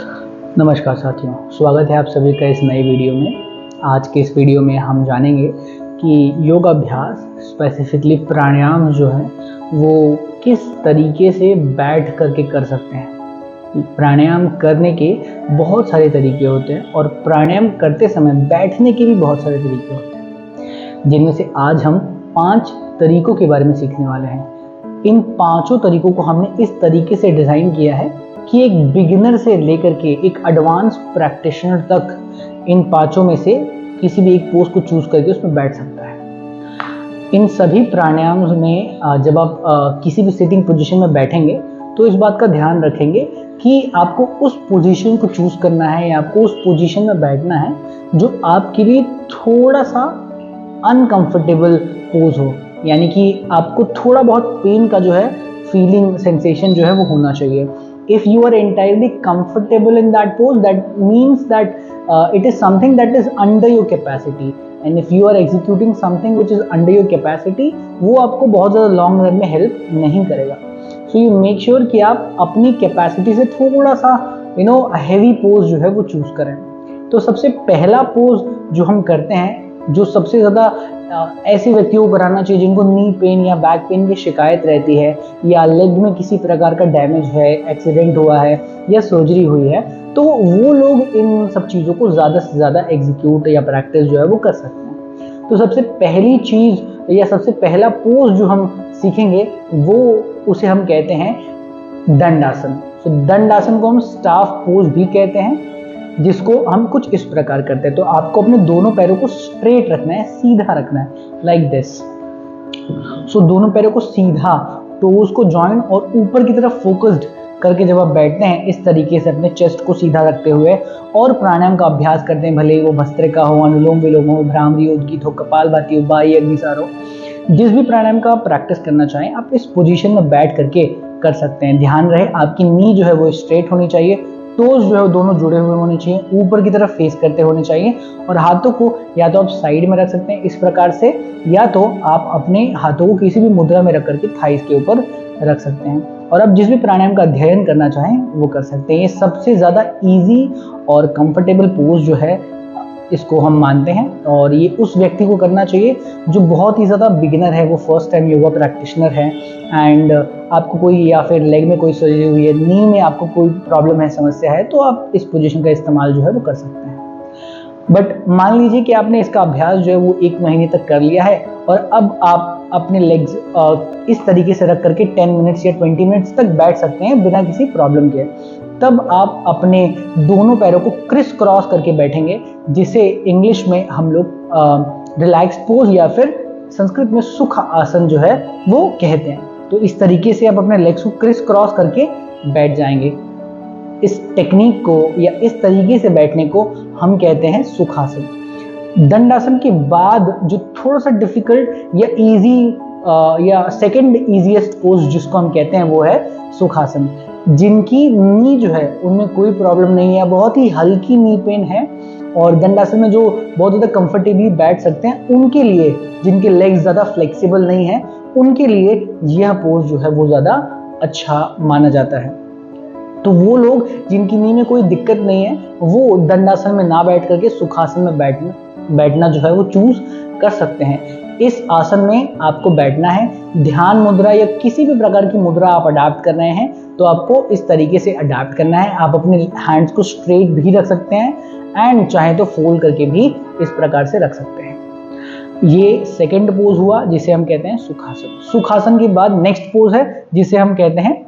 नमस्कार साथियों, स्वागत है आप सभी का इस नए वीडियो में। आज के इस वीडियो में हम जानेंगे कि योग अभ्यास स्पेसिफिकली प्राणायाम जो है वो किस तरीके से बैठ करके कर सकते हैं। प्राणायाम करने के बहुत सारे तरीके होते हैं और प्राणायाम करते समय बैठने के भी बहुत सारे तरीके होते हैं, जिनमें से आज हम 5 तरीकों के बारे में सीखने वाले हैं। इन 5 तरीकों को हमने इस तरीके से डिज़ाइन किया है कि एक बिगिनर से लेकर के एक एडवांस प्रैक्टिशनर तक इन 5 में से किसी भी एक पोज को चूज करके उसमें बैठ सकता है। इन सभी प्राणायाम में जब आप किसी भी सिटिंग पोजीशन में बैठेंगे तो इस बात का ध्यान रखेंगे कि आपको उस पोजीशन को चूज करना है या आपको उस पोजीशन में बैठना है जो आपके लिए थोड़ा सा अनकंफर्टेबल पोज हो, यानी कि आपको थोड़ा बहुत पेन का जो है फीलिंग सेंसेशन जो है वो होना चाहिए। If you are entirely comfortable in that pose, that means that it is something that is under your capacity, and if you are executing something which is under your capacity, वो आपको बहुत ज़्यादा long run में help नहीं करेगा। So you make sure कि आप अपनी कैपेसिटी से थोड़ा सा हैवी पोज जो है वो चूज करें। तो सबसे पहला पोज जो हम करते हैं, जो सबसे ज़्यादा ऐसे व्यक्तियों को कराना चाहिए जिनको नी पेन या बैक पेन की शिकायत रहती है, या लेग में किसी प्रकार का डैमेज है, एक्सीडेंट हुआ है या सर्जरी हुई है, तो वो लोग इन सब चीज़ों को ज़्यादा से ज़्यादा एग्जीक्यूट या प्रैक्टिस जो है वो कर सकते हैं। तो सबसे पहली चीज़ या सबसे पहला पोज जो हम सीखेंगे वो उसे हम कहते हैं दंडासन। तो दंडासन को हम स्टाफ पोज भी कहते हैं, जिसको हम कुछ इस प्रकार करते हैं। तो आपको अपने दोनों पैरों को स्ट्रेट रखना है, सीधा रखना है, लाइक दिस। सो दोनों पैरों को सीधा, टोज को जॉइन और ऊपर की तरफ फोकस्ड करके जब आप बैठते हैं इस तरीके से अपने चेस्ट को सीधा रखते हुए और प्राणायाम का अभ्यास करते हैं, भले ही वो भस्त्रिका हो, अनुलोम विलोम हो, भ्रामरी हो, उद्गीत हो, कपालभाति हो, बाह्य अग्निसार हो, जिस भी प्राणायाम का आप प्रैक्टिस करना चाहें आप इस पोजीशन में बैठ करके कर सकते हैं। ध्यान रहे आपकी नी जो है वो स्ट्रेट होनी चाहिए, टोज जो है दोनों जुड़े हुए होने चाहिए, ऊपर की तरफ फेस करते होने चाहिए, और हाथों को या तो आप साइड में रख सकते हैं इस प्रकार से, या तो आप अपने हाथों को किसी भी मुद्रा में रख करके थाइस के ऊपर रख सकते हैं, और आप जिस भी प्राणायाम का अध्ययन करना चाहें वो कर सकते हैं। ये सबसे ज़्यादा ईजी और कंफर्टेबल पोज जो है इसको हम मानते हैं, और ये उस व्यक्ति को करना चाहिए जो बहुत ही ज़्यादा बिगिनर है, वो फर्स्ट टाइम योगा प्रैक्टिशनर है, एंड आपको कोई या फिर लेग में कोई सर्जरी हुई है, नी में आपको कोई प्रॉब्लम है, समस्या है, तो आप इस पोजीशन का इस्तेमाल जो है वो कर सकते हैं। बट मान लीजिए कि आपने इसका अभ्यास जो है वो 1 महीने तक कर लिया है और अब आप अपने लेग्स इस तरीके से रख करके 10 मिनट्स या 20 मिनट्स तक बैठ सकते हैं बिना किसी प्रॉब्लम के। तब आप अपने दोनों पैरों को क्रिस क्रॉस करके बैठेंगे, जिसे इंग्लिश में हम लोग रिलैक्स पोज या फिर संस्कृत में सुख आसन जो है वो कहते हैं। तो इस तरीके से आप अपने लेग्स को क्रिस क्रॉस करके बैठ जाएंगे। इस टेक्निक को या इस तरीके से बैठने को हम कहते हैं सुखासन। दंडासन के बाद जो थोड़ा सा डिफिकल्ट या इजी या सेकंड इजीएस्ट पोज जिसको हम कहते हैं वो है सुखासन। जिनकी नी जो है उनमें कोई प्रॉब्लम नहीं है, बहुत ही हल्की नी पेन है, और दंडासन में जो बहुत ज़्यादा कंफर्टेबली बैठ सकते हैं उनके लिए, जिनके लेग्स ज़्यादा फ्लेक्सिबल नहीं है, उनके लिए यह पोज जो है वो ज़्यादा अच्छा माना जाता है। तो वो लोग जिनकी नी में कोई दिक्कत नहीं है वो दंडासन में ना बैठ करके सुखासन में बैठना जो है वो चूज कर सकते हैं। इस आसन में आपको बैठना है, ध्यान मुद्रा या किसी भी प्रकार की मुद्रा आप अडॉप्ट कर रहे हैं तो आपको इस तरीके से अडॉप्ट करना है। आप अपने हैंड्स को स्ट्रेट भी रख सकते हैं एंड चाहे तो फोल्ड करके भी इस प्रकार से रख सकते हैं। ये सेकंड पोज हुआ जिसे हम कहते हैं सुखासन। सुखासन के बाद नेक्स्ट पोज है जिसे हम कहते हैं